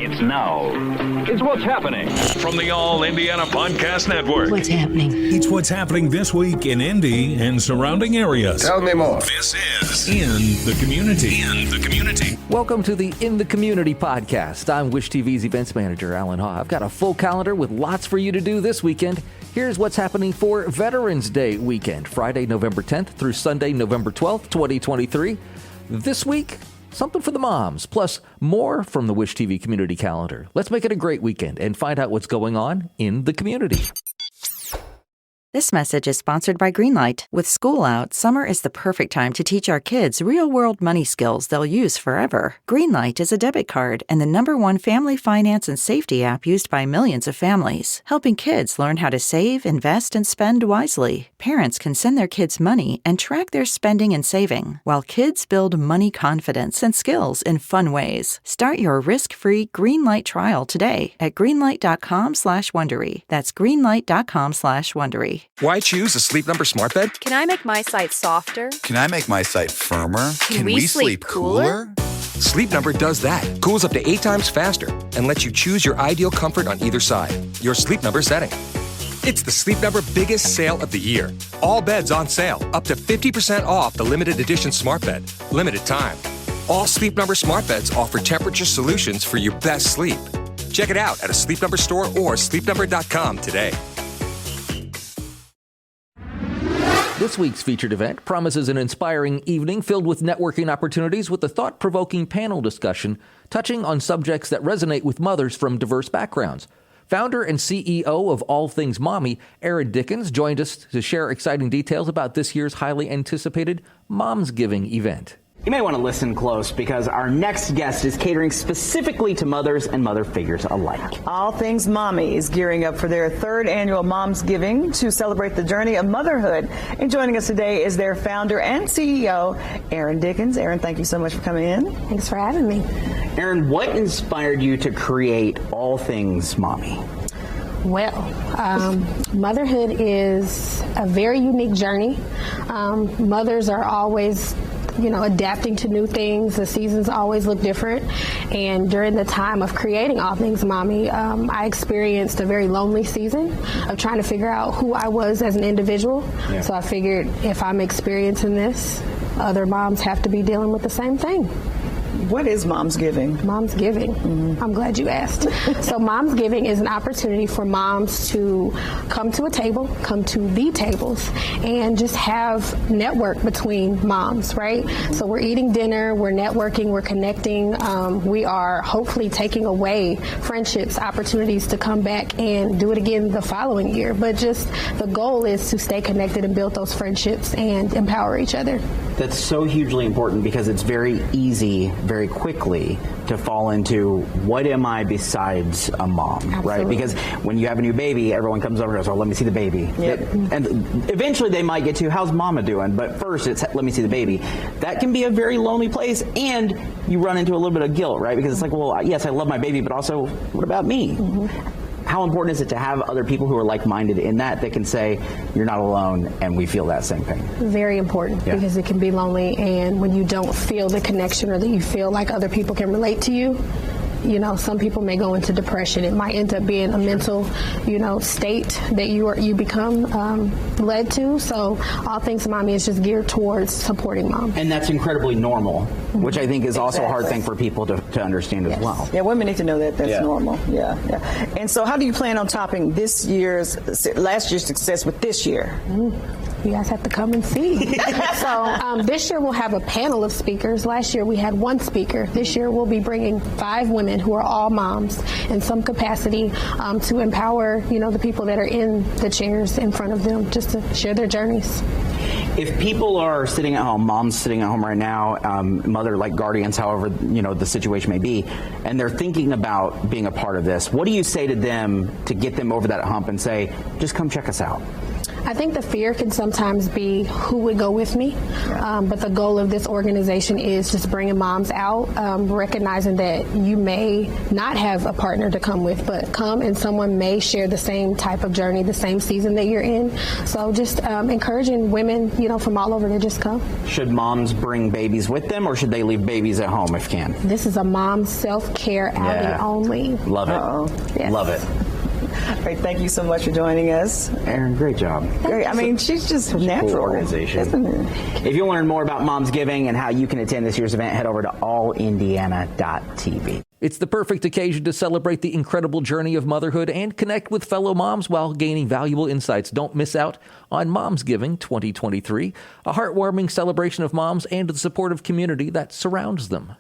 starts now. It's What's Happening from the All Indiana Podcast Network. What's happening? It's what's happening this week in Indy and surrounding areas. Tell me more. This is In the Community. In the Community. Welcome to the In the Community podcast. I'm Wish TV's events manager, Allan Haw. I've got a full calendar with lots for you to do this weekend. Here's what's happening for Veterans Day weekend, Friday, November 10th through Sunday, November 12th, 2023. This week, something for the moms, plus more from the Wish TV community calendar. Let's make it a great weekend and find out what's going on in the community. This message is sponsored by Greenlight. With school out, summer is the perfect time to teach our kids real-world money skills they'll use forever. Greenlight is a debit card and the #1 family finance and safety app used by millions of families, helping kids learn how to save, invest, and spend wisely. Parents can send their kids money and track their spending and saving, while kids build money confidence and skills in fun ways. Start your risk-free Greenlight trial today at greenlight.com/Wondery. That's greenlight.com/Wondery. Why choose a Sleep Number smart bed? Can I make my site softer? Can I make my site firmer? Can we sleep cooler? Sleep Number does that. Cools up to 8 times faster and lets you choose your ideal comfort on either side. Your Sleep Number setting. It's the Sleep Number biggest sale of the year. All beds on sale, up to 50% off the limited edition smart bed. Limited time. All Sleep Number smart beds offer temperature solutions for your best sleep. Check it out at a Sleep Number store or sleepnumber.com today. This week's featured event promises an inspiring evening filled with networking opportunities with a thought-provoking panel discussion touching on subjects that resonate with mothers from diverse backgrounds. Founder and CEO of All Things Mommy, Aaron Dickens, joined us to share exciting details about this year's highly anticipated Momsgiving event. You may want to listen close because our next guest is catering specifically to mothers and mother figures alike. All Things Mommy is gearing up for their 3rd annual Momsgiving to celebrate the journey of motherhood. And joining us today is their founder and CEO, Aaron Dickens. Aaron, thank you so much for coming in. Thanks for having me. Aaron, what inspired you to create All Things Mommy? Well, motherhood is a very unique journey. Mothers are always adapting to new things. The seasons always look different. And during the time of creating All Things Mommy, I experienced a very lonely season of trying to figure out who I was as an individual. Yeah. So I figured if I'm experiencing this, other moms have to be dealing with the same thing. What is Momsgiving? Momsgiving. Mm-hmm. I'm glad you asked. So Momsgiving is an opportunity for moms to come to the tables, and just have network between moms, right? So we're eating dinner, we're networking, we're connecting. We are hopefully taking away friendships, opportunities to come back and do it again the following year. But just the goal is to stay connected and build those friendships and empower each other. That's so hugely important because it's very easy, very quickly, to fall into what am I besides a mom, Absolutely. Right? Because when you have a new baby, everyone comes over and goes, oh, let me see the baby. Yep. And eventually they might get to, how's mama doing? But first it's, let me see the baby. That can be a very lonely place, and you run into a little bit of guilt, right? Because it's like, well, yes, I love my baby, but also, what about me? Mm-hmm. How important is it to have other people who are like-minded in that can say, you're not alone, and we feel that same thing? Very important, because it can be lonely, and when you don't feel the connection or that you feel like other people can relate to you, some people may go into depression. It might end up being a mental, state that you become led to. So All Things Mommy is just geared towards supporting moms. And that's incredibly normal, which I think is also a hard thing for people to understand as well. Yeah, women need to know that that's normal. Yeah. And so how do you plan on topping last year's success with this year? You guys have to come and see. So this year we'll have a panel of speakers. Last year we had 1 speaker. This year we'll be bringing 5 women who are all moms in some capacity to empower, the people that are in the chairs in front of them, just to share their journeys. If people are sitting at home, moms sitting at home right now, mother like guardians, however, the situation may be, and they're thinking about being a part of this, what do you say to them to get them over that hump and say, just come check us out? I think the fear can sometimes be who would go with me, but the goal of this organization is just bringing moms out, recognizing that you may not have a partner to come with, but come and someone may share the same type of journey, the same season that you're in. So just encouraging women, from all over to just come. Should moms bring babies with them, or should they leave babies at home if can? This is a mom self-care outing only. Love it. Yes. Love it. All right, thank you so much for joining us. Erin, great job. Great. I mean, she's just natural. Cool organization. Isn't it? If you want to learn more about Momsgiving and how you can attend this year's event, head over to allindiana.tv. It's the perfect occasion to celebrate the incredible journey of motherhood and connect with fellow moms while gaining valuable insights. Don't miss out on Momsgiving 2023, a heartwarming celebration of moms and the supportive community that surrounds them.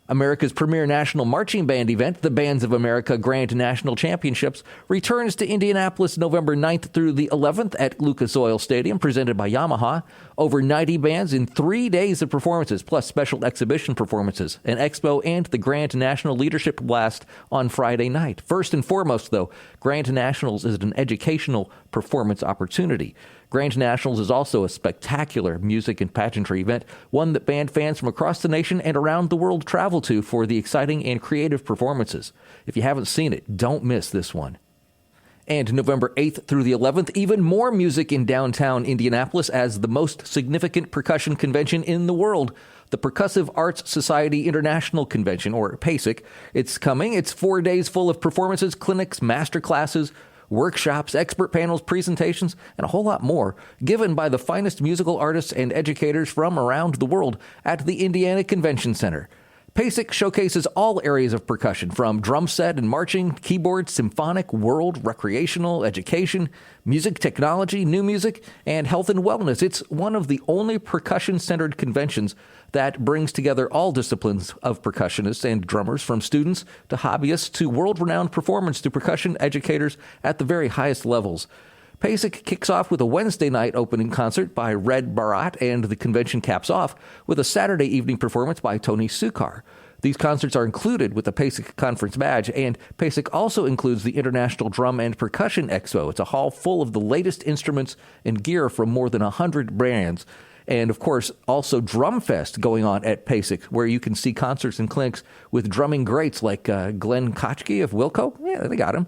America's premier national marching band event, the Bands of America Grand National Championships, returns to Indianapolis November 9th through the 11th at Lucas Oil Stadium, presented by Yamaha. Over 90 bands in 3 days of performances, plus special exhibition performances, an expo, and the Grand National Leadership Blast on Friday night. First and foremost, though, Grand Nationals is an educational performance opportunity. Grand Nationals is also a spectacular music and pageantry event, one that band fans from across the nation and around the world travel to for the exciting and creative performances. If you haven't seen it, don't miss this one. And November 8th through the 11th, even more music in downtown Indianapolis as the most significant percussion convention in the world, the Percussive Arts Society International Convention, or PASIC. It's coming. It's 4 days full of performances, clinics, master classes, workshops, expert panels, presentations, and a whole lot more, given by the finest musical artists and educators from around the world at the Indiana Convention Center. PASIC showcases all areas of percussion, from drum set and marching, keyboard, symphonic, world, recreational, education, music technology, new music, and health and wellness. It's one of the only percussion-centered conventions that brings together all disciplines of percussionists and drummers, from students to hobbyists to world-renowned performers to percussion educators at the very highest levels. PASIC kicks off with a Wednesday night opening concert by Red Barat, and the convention caps off with a Saturday evening performance by Tony Sukar. These concerts are included with the PASIC conference badge, and PASIC also includes the International Drum and Percussion Expo. It's a hall full of the latest instruments and gear from more than 100 brands. And, of course, also Drum Fest going on at PASIC, where you can see concerts and clinics with drumming greats like Glenn Kochke of Wilco. Yeah, they got him.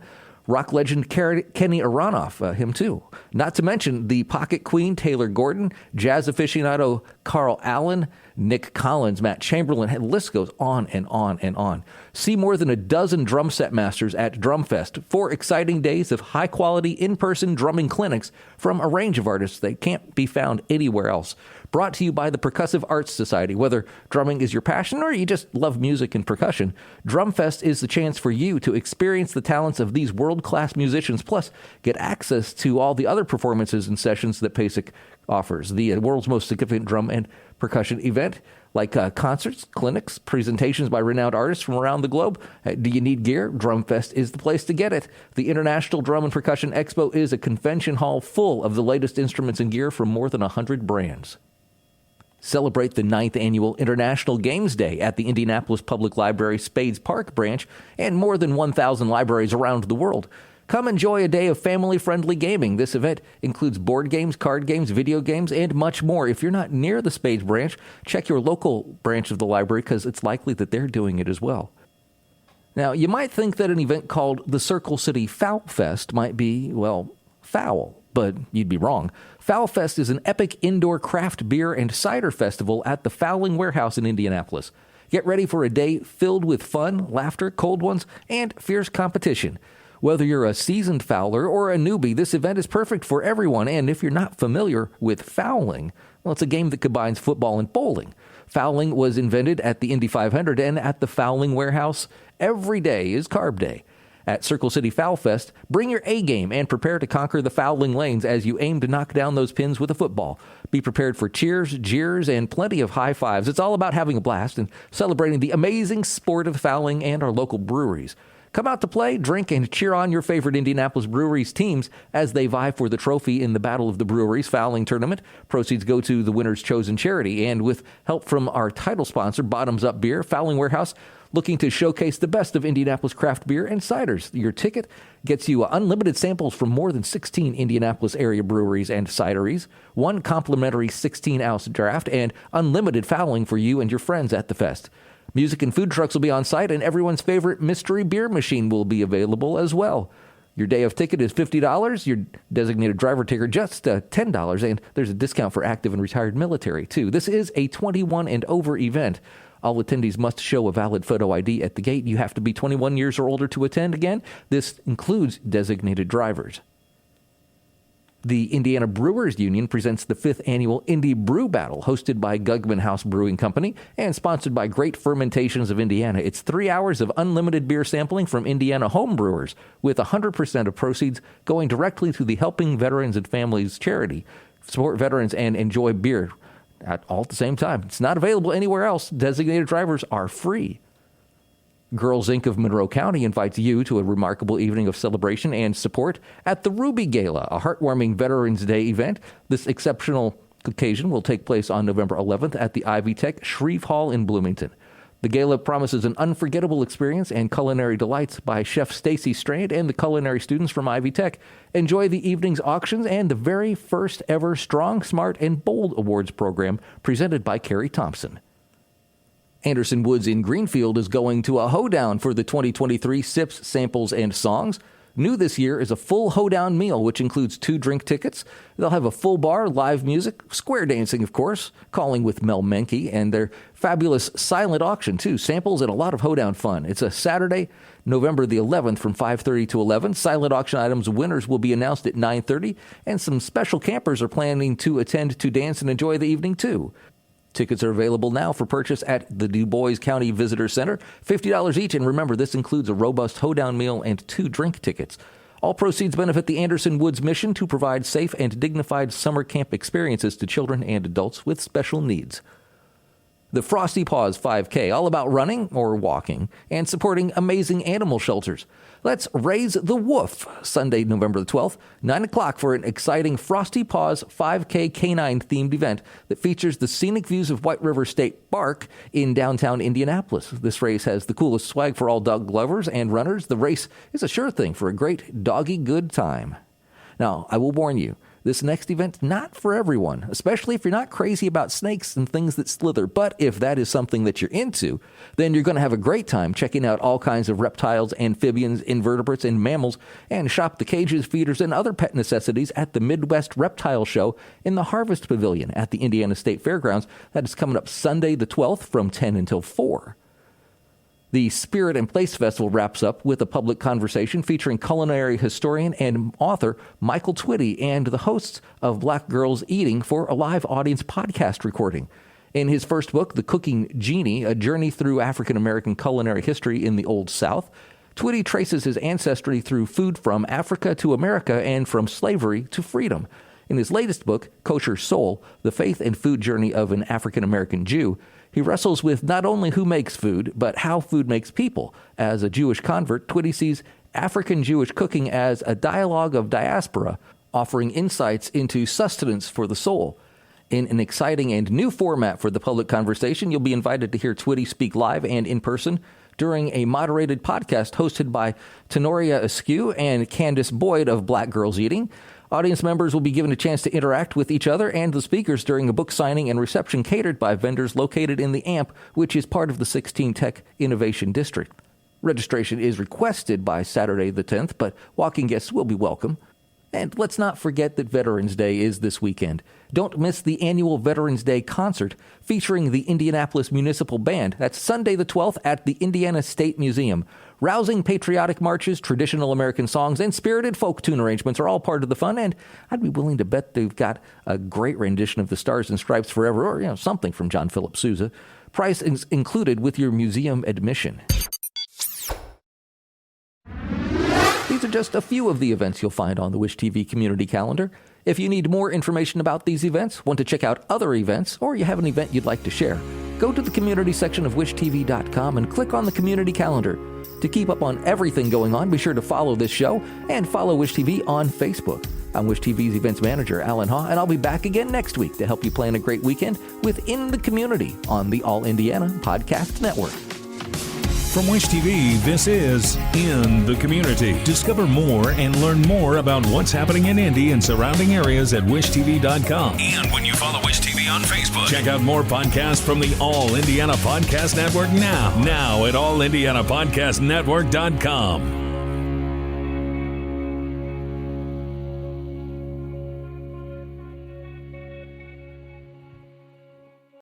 Rock legend Kenny Aronoff, him too. Not to mention the Pocket Queen Taylor Gordon, jazz aficionado Carl Allen, Nick Collins, Matt Chamberlain. The list goes on and on and on. See more than a dozen drum set masters at Drumfest. 4 exciting days of high-quality in-person drumming clinics from a range of artists that can't be found anywhere else. Brought to you by the Percussive Arts Society. Whether drumming is your passion or you just love music and percussion, Drumfest is the chance for you to experience the talents of these world-class musicians, plus get access to all the other performances and sessions that PASIC offers. The world's most significant drum and percussion event, like concerts, clinics, presentations by renowned artists from around the globe. Do you need gear? Drumfest is the place to get it. The International Drum and Percussion Expo is a convention hall full of the latest instruments and gear from more than 100 brands. Celebrate the 9th Annual International Games Day at the Indianapolis Public Library Spades Park branch and more than 1,000 libraries around the world. Come enjoy a day of family-friendly gaming. This event includes board games, card games, video games, and much more. If you're not near the Spades branch, check your local branch of the library because it's likely that they're doing it as well. Now, you might think that an event called the Circle City Foul Fest might be, well, foul. But you'd be wrong. Foul Fest is an epic indoor craft beer and cider festival at the Fowling Warehouse in Indianapolis. Get ready for a day filled with fun, laughter, cold ones, and fierce competition. Whether you're a seasoned fowler or a newbie, this event is perfect for everyone. And if you're not familiar with fowling, well, it's a game that combines football and bowling. Fowling was invented at the Indy 500, and at the Fowling Warehouse, every day is Carb Day. At Circle City Foul Fest, bring your A game and prepare to conquer the fouling lanes as you aim to knock down those pins with a football. Be prepared for cheers, jeers, and plenty of high fives. It's all about having a blast and celebrating the amazing sport of fouling and our local breweries. Come out to play, drink, and cheer on your favorite Indianapolis Breweries teams as they vie for the trophy in the Battle of the Breweries Fouling Tournament. Proceeds go to the winner's chosen charity. And with help from our title sponsor, Bottoms Up Beer, Fowling Warehouse looking to showcase the best of Indianapolis craft beer and ciders. Your ticket gets you unlimited samples from more than 16 Indianapolis area breweries and cideries, one complimentary 16-ounce draft, and unlimited fouling for you and your friends at the fest. Music and food trucks will be on site, and everyone's favorite mystery beer machine will be available as well. Your day of ticket is $50, your designated driver ticket just $10, and there's a discount for active and retired military, too. This is a 21 and over event. All attendees must show a valid photo ID at the gate. You have to be 21 years or older to attend. Again, this includes designated drivers. The Indiana Brewers Union presents the 5th annual Indy Brew Battle, hosted by Gugman House Brewing Company and sponsored by Great Fermentations of Indiana. It's 3 hours of unlimited beer sampling from Indiana home brewers, with 100% of proceeds going directly to the Helping Veterans and Families charity. Support veterans and enjoy beer all at the same time. It's not available anywhere else. Designated drivers are free. Girls Inc. of Monroe County invites you to a remarkable evening of celebration and support at the Ruby Gala, a heartwarming Veterans Day event. This exceptional occasion will take place on November 11th at the Ivy Tech Shreve Hall in Bloomington. The gala promises an unforgettable experience and culinary delights by Chef Stacy Strand and the culinary students from Ivy Tech. Enjoy the evening's auctions and the very first ever Strong, Smart, and Bold Awards program presented by Carrie Thompson. Anderson Woods in Greenfield is going to a hoedown for the 2023 Sips, Samples, and Songs. New this year is a full hoedown meal, which includes 2 drink tickets. They'll have a full bar, live music, square dancing, of course, calling with Mel Menke, and their fabulous silent auction, too. Samples and a lot of hoedown fun. It's a Saturday, November the 11th from 5:30 to 11. Silent auction items winners will be announced at 9:30, and some special campers are planning to attend to dance and enjoy the evening, too. Tickets are available now for purchase at the Du Bois County Visitor Center, $50 each, and remember, this includes a robust hoedown meal and 2 drink tickets. All proceeds benefit the Anderson Woods mission to provide safe and dignified summer camp experiences to children and adults with special needs. The Frosty Paws 5K, all about running or walking and supporting amazing animal shelters. Let's raise the woof, Sunday, November the 12th, 9 o'clock for an exciting Frosty Paws 5K canine-themed event that features the scenic views of White River State Park in downtown Indianapolis. This race has the coolest swag for all dog lovers and runners. The race is a sure thing for a great doggy good time. Now, I will warn you, this next event's not for everyone, especially if you're not crazy about snakes and things that slither. But if that is something that you're into, then you're going to have a great time checking out all kinds of reptiles, amphibians, invertebrates, and mammals, and shop the cages, feeders, and other pet necessities at the Midwest Reptile Show in the Harvest Pavilion at the Indiana State Fairgrounds. That is coming up Sunday the 12th from 10 until 4. The Spirit and Place Festival wraps up with a public conversation featuring culinary historian and author Michael Twitty and the hosts of Black Girls Eating for a live audience podcast recording. In his first book, The Cooking Genie, A Journey Through African-American Culinary History in the Old South, Twitty traces his ancestry through food from Africa to America and from slavery to freedom. In his latest book, Kosher Soul, The Faith and Food Journey of an African-American Jew, he wrestles with not only who makes food, but how food makes people. As a Jewish convert, Twitty sees African Jewish cooking as a dialogue of diaspora, offering insights into sustenance for the soul. In an exciting and new format for the public conversation, you'll be invited to hear Twitty speak live and in person during a moderated podcast hosted by Tenoria Askew and Candace Boyd of Black Girls Eating. Audience members will be given a chance to interact with each other and the speakers during a book signing and reception catered by vendors located in the AMP, which is part of the 16 Tech Innovation District. Registration is requested by Saturday the 10th, but walking guests will be welcome. And let's not forget that Veterans Day is this weekend. Don't miss the annual Veterans Day concert featuring the Indianapolis Municipal Band. That's Sunday the 12th at the Indiana State Museum. Rousing patriotic marches, traditional American songs, and spirited folk tune arrangements are all part of the fun, and I'd be willing to bet they've got a great rendition of the Stars and Stripes Forever, or something from John Philip Sousa. Price is included with your museum admission. These are just a few of the events you'll find on the Wish TV community calendar. If you need more information about these events, want to check out other events, or you have an event you'd like to share, go to the community section of wishtv.com and click on the community calendar. To keep up on everything going on, be sure to follow this show and follow Wish TV on Facebook. I'm Wish TV's events manager, Allan Haw, and I'll be back again next week to help you plan a great weekend within the community on the All Indiana Podcast Network. From Wish TV, this is In the Community. Discover more and learn more about what's happening in Indy and surrounding areas at wishtv.com. And when you follow Wish TV on Facebook. Check out more podcasts from the All Indiana Podcast Network now at allindianapodcastnetwork.com.